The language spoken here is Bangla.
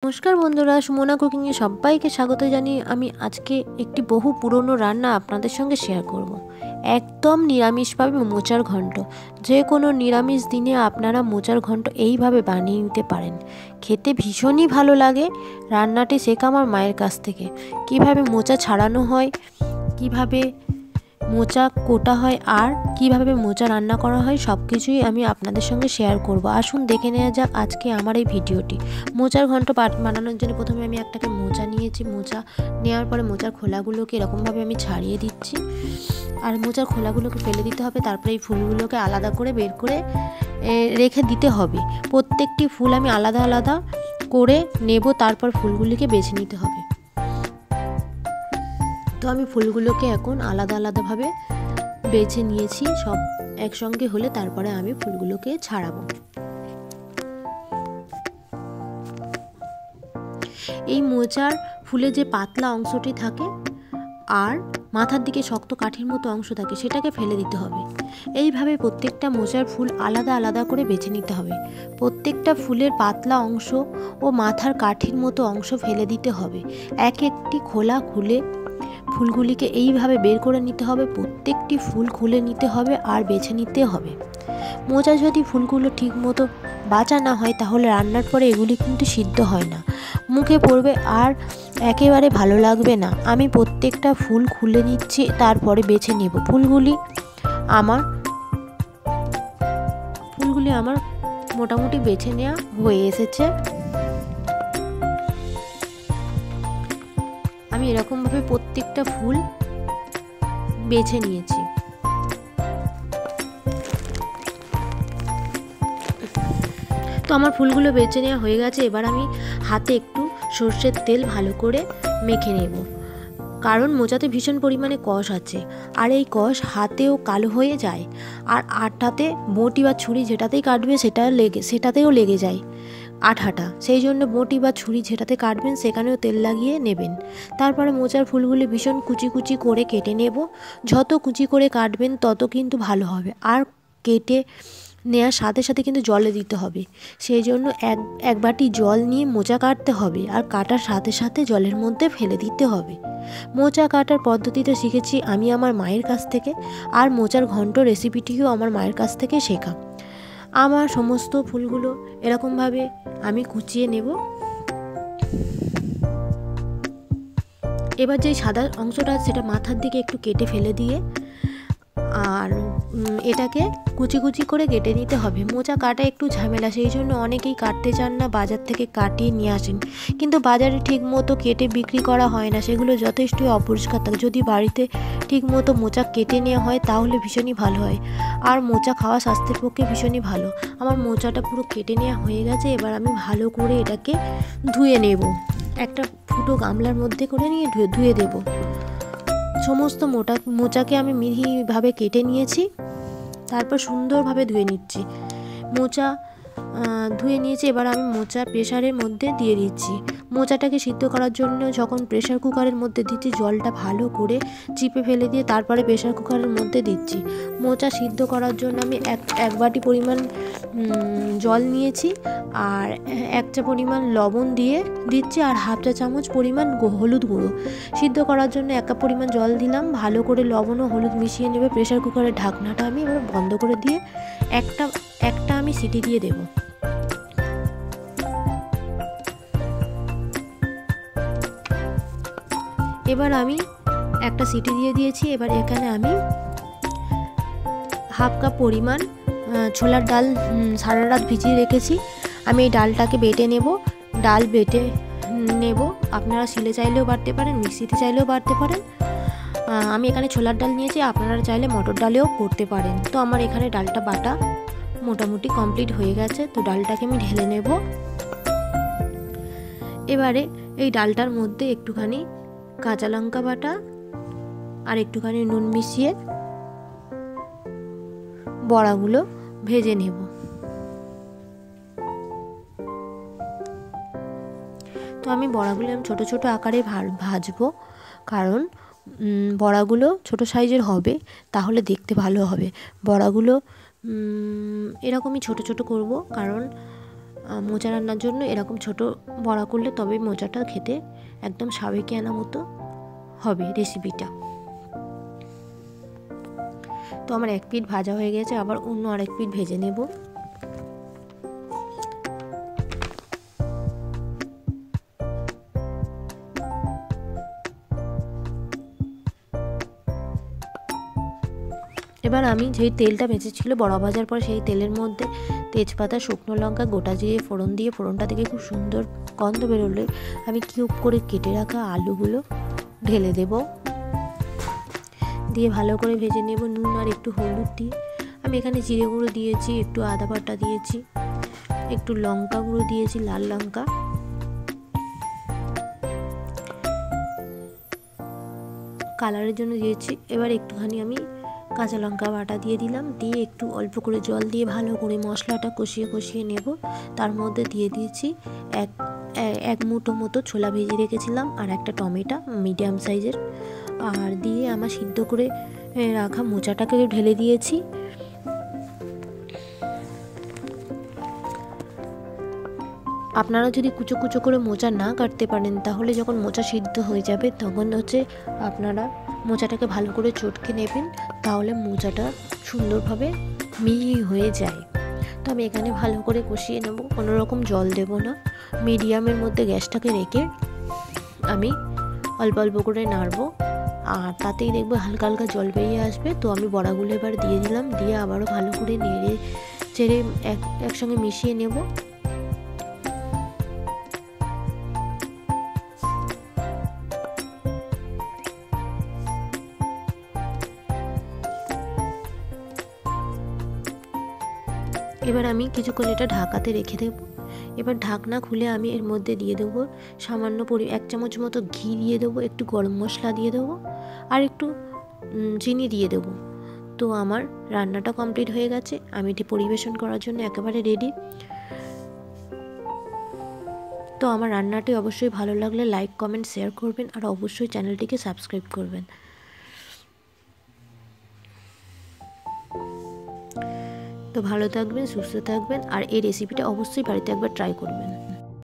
নমস্কার বন্ধুরা, সুমনা কুকিংয়ে সবাইকে স্বাগত জানিয়ে আমি আজকে একটি বহু পুরনো রান্না আপনাদের সঙ্গে শেয়ার করব। একদম নিরামিষভাবে মোচার ঘন্ট। যে কোনো নিরামিষ দিনে আপনারা মোচার ঘন্ট এইভাবে বানিয়ে নিতে পারেন। খেতে ভীষণই ভালো লাগে। রান্নাটি শেখা আমার মায়ের কাছ থেকে। কিভাবে মোচা ছাড়ানো হয়, কিভাবে মোচা কোটা হয় আর কিভাবে মোচা রান্না করা হয় সব কিছুই আমি আপনাদের সঙ্গে শেয়ার করব। আসুন দেখে নেওয়া যাক আজকে আমার এই ভিডিওটি। মোচার ঘন্ট বানানোর জন্য প্রথমে আমি একটাকে মোচা নিয়েছি। মোচা নেওয়ার পরে মোচার খোলাগুলোকে এরকমভাবে আমি ছাড়িয়ে দিচ্ছি, আর মোচার খোলাগুলোকে ফেলে দিতে হবে। তারপরে এই ফুলগুলোকে আলাদা করে বের করে রেখে দিতে হবে। প্রত্যেকটি ফুল আমি আলাদা আলাদা করে নেব, তারপর ফুলগুলিকে বেছে নিতে হবে। তো আমি ফুলগুলোকে এখন আলাদা আলাদাভাবে বেছে নিয়েছি। সব একসঙ্গে হলে তারপরে আমি ফুলগুলোকে ছাড়াবো। এই মোচার ফুলে যে পাতলা অংশটি থাকে আর মাথার দিকে শক্ত কাঠির মতো অংশ থাকে সেটাকে ফেলে দিতে হবে। এইভাবে প্রত্যেকটা মোচার ফুল আলাদা আলাদা করে বেছে নিতে হবে। প্রত্যেকটা ফুলের পাতলা অংশ ও মাথার কাঠির মতো অংশ ফেলে দিতে হবে। এক একটি খোলা খুলে ফুলগুলিকে এইভাবে বের করে নিতে হবে। প্রত্যেকটি ফুল খুলে নিতে হবে আর বেছে নিতে হবে। মোচা যদি ফুলগুলো ঠিক মতো বাছা না হয় তাহলে রান্নার পরে এগুলি কিন্তু সিদ্ধ হয় না, মুখে পড়বে আর একেবারে ভালো লাগবে না। আমি প্রত্যেকটা ফুল খুলে নিচ্ছি, তারপরে বেছে নেব। ফুলগুলি আমার মোটামুটি বেছে নেওয়া হয়ে এসেছে। আমি এরকমভাবে প্রত্যেকটা ফুল বেছে নিয়েছি। তো আমার ফুলগুলো বেছে নেওয়া হয়ে গেছে। এবার আমি হাতে একটু সর্ষের তেল ভালো করে মেখে নেব, কারণ মোচাতে ভীষণ পরিমাণে কষ আছে আর এই কষ হাতেও কালো হয়ে যায়। আর আটাতে বঁটি বা ছুরি যেটাতেই কাটবে সেটাতেও লেগে যায় আঠাটা। সেই জন্য বঁটি বা ছুরি যেটাতে কাটবেন সেখানেও তেল লাগিয়ে নেবেন। তারপরে মোচার ফুলগুলি ভীষণ কুচি কুচি করে কেটে নেব। যত কুচি করে কাটবেন তত কিন্তু ভালো হবে। আর কেটে নেওয়ার সাথে সাথে কিন্তু জলে দিতে হবে। সেই জন্য এক বাটি জল নিয়ে মোচা কাটতে হবে, আর কাটার সাথে সাথে জলের মধ্যে ফেলে দিতে হবে। মোচা কাটার পদ্ধতিটা শিখেছি আমি আমার মায়ের কাছ থেকে, আর মোচার ঘন্ট রেসিপিটিও আমার মায়ের কাছ থেকে শেখা। আমার সমস্ত ফুলগুলো এরকমভাবে আমি কুচিয়ে নেব। এবার যে সাদা অংশটা সেটা মাথার দিকে একটু কেটে ফেলে দিয়ে আর এটাকে কুচি কুচি করে কেটে নিতে হবে। মোচা কাটা একটু ঝামেলা, সেই জন্য অনেকেই কাটতে চান না, বাজার থেকে কাটিয়ে নিয়ে আসেন। কিন্তু বাজারে ঠিক মতো কেটে বিক্রি করা হয় না, সেগুলো যথেষ্টই অপরিষ্কার থাকে। যদি বাড়িতে ঠিক মতো মোচা কেটে নেওয়া হয় তাহলে ভীষণই ভালো হয়, আর মোচা খাওয়া স্বাস্থ্যের পক্ষে ভীষণই ভালো। আমার মোচাটা পুরো কেটে নেওয়া হয়ে গেছে। এবার আমি ভালো করে এটাকে ধুয়ে নেব। একটা ফুটো গামলার মধ্যে করে নিয়ে ধুয়ে দেব। সমস্ত মোচাকে আমি মিহিভাবে কেটে নিয়েছি, তারপর সুন্দরভাবে ধুয়ে নিচ্ছি। মোচা ধুয়ে নিয়েছি। এবার আমি মোচা প্রেসারের মধ্যে দিয়ে দিচ্ছি। মোচাটাকে সিদ্ধ করার জন্য যখন প্রেসার কুকারের মধ্যে দিচ্ছি জলটা ভালো করে চিপে ফেলে দিয়ে তারপরে প্রেসার কুকারের মধ্যে দিচ্ছি। মোচা সিদ্ধ করার জন্য আমি এক বাটি পরিমাণ জল নিয়েছি, আর 1 চা পরিমাণ লবণ দিয়ে দিচ্ছি, আর 1/2 চা চামচ পরিমাণ হলুদ গুঁড়ো। সিদ্ধ করার জন্য 1 কাপ পরিমাণ জল দিলাম। ভালো করে লবণ ও হলুদ মিশিয়ে নেবে। প্রেসার কুকারের ঢাকনাটা আমি এবার বন্ধ করে দিয়ে একটা আমি সিটি দিয়ে দেব। এবার আমি একটা সিটি দিয়ে দিয়েছি। এবার এখানে আমি 1/2 কাপ পরিমাণ ছোলার ডাল সারা রাত ভিজিয়ে রেখেছি। আমি এই ডালটাকে বেটে নেব। ডাল বেটে নেব। আপনারা শিলে চাইলেও বাটতে পারেন, মিক্সিতে চাইলেও বাটতে পারেন। আমি এখানে ছোলার ডাল নিয়েছি, আপনারা চাইলে মটর ডালেও করতে পারেন। তো আমার এখানে ডালটা বাটা মোটামুটি কমপ্লিট হয়ে গেছে। তো ডালটাকে আমি ঢেলে নেব। এবারে এই ডালটার মধ্যে একটুখানি কাঁচা লঙ্কা বাটা আর একটুখানি নুন মিশিয়ে বড়াগুলো ভেজে নেব। তো আমি বড়াগুলো ছোট ছোট আকারে ভাজবো, কারণ বড়াগুলো ছোট সাইজের হবে, তাহলে দেখতে ভালো হবে। বড়াগুলো এরকমই ছোট ছোট করব, কারণ মোচা রান্নার জন্য এরকম ছোট বড়া করলে তবে মোচাটা খেতে একদম সাবেকিয়ানা মতো হবে রেসিপিটা। তো আমার এক পিঠ ভাজা হয়ে গেছে, আবার অন্য আরেক পিঠ ভেজে নেব। এবার আমি যেই তেলটা বেঁচেছিল বড়া ভাজার পর সেই তেলের মধ্যে তেজপাতা, শুকনো লঙ্কা, গোটা জিরে ফোড়ন দিয়ে ফোড়নটা থেকে খুব সুন্দর গন্ধ বেরোলে আমি কিউব করে কেটে রাখা আলুগুলো ঢেলে দেব, দিয়ে ভালো করে ভেজে নেব। নুন আর একটু হলুদ দিয়ে আমি এখানে জিরে গুঁড়ো দিয়েছি, একটু আদা বাটা দিয়েছি, একটু লঙ্কা গুঁড়ো দিয়েছি, লাল লঙ্কা, কালারের জন্য দিয়েছি। এবার একটুখানি আমি কাঁচা লঙ্কা বাটা দিয়ে দিলাম, দিয়ে একটু অল্প করে জল দিয়ে ভালো করে মশলাটা কষিয়ে নেব। তার মধ্যে দিয়ে দিয়েছি এক মুঠো মতো ছোলা ভেজে রেখেছিলাম আর একটা টমেটো মিডিয়াম সাইজের, আর দিয়ে আমার সিদ্ধ করে রাখা মোচাটাকে ঢেলে দিয়েছি। আপনারা যদি কুচো কুচো করে মোচা না কাটতে পারেন তাহলে যখন মোচা সিদ্ধ হয়ে যাবে তখন আপনারা মোচাটাকে ভালো করে চটকে নেবেন, তাহলে মোচাটা সুন্দরভাবে মিহি হয়ে যায়। তো আমি এখানে ভালো করে কষিয়ে নেব, কোনো রকম জল দেব না। মিডিয়ামের মধ্যে গ্যাসটাকে রেখে আমি অল্প অল্প করে নাড়বো, আর তাতেই দেখবো হালকা হালকা জল বেরিয়ে আসবে। তো আমি বড়াগুলো এবার দিয়ে দিলাম, দিয়ে আবারও ভালো করে নেড়ে চেড়ে একসঙ্গে মিশিয়ে নেব। এবার আমি কিছুক্ষণ এটা ঢাকাতে রেখে দেব। এবার ঢাকনা খুলে আমি এর মধ্যে দিয়ে দেবো সামান্য 1 চামচ মতো ঘি দিয়ে দেবো, একটু গরম মশলা দিয়ে দেবো আর একটু চিনি দিয়ে দেবো। তো আমার রান্নাটা কমপ্লিট হয়ে গেছে, আমি এটি পরিবেশন করার জন্য একেবারে রেডি। তো আমার রান্নাটি অবশ্যই ভালো লাগলে লাইক, কমেন্ট, শেয়ার করবেন আর অবশ্যই চ্যানেলটিকে সাবস্ক্রাইব করবেন। তো ভালো থাকবেন, সুস্থ থাকবেন আর এই রেসিপিটা অবশ্যই বাড়িতে একবার ট্রাই করবেন।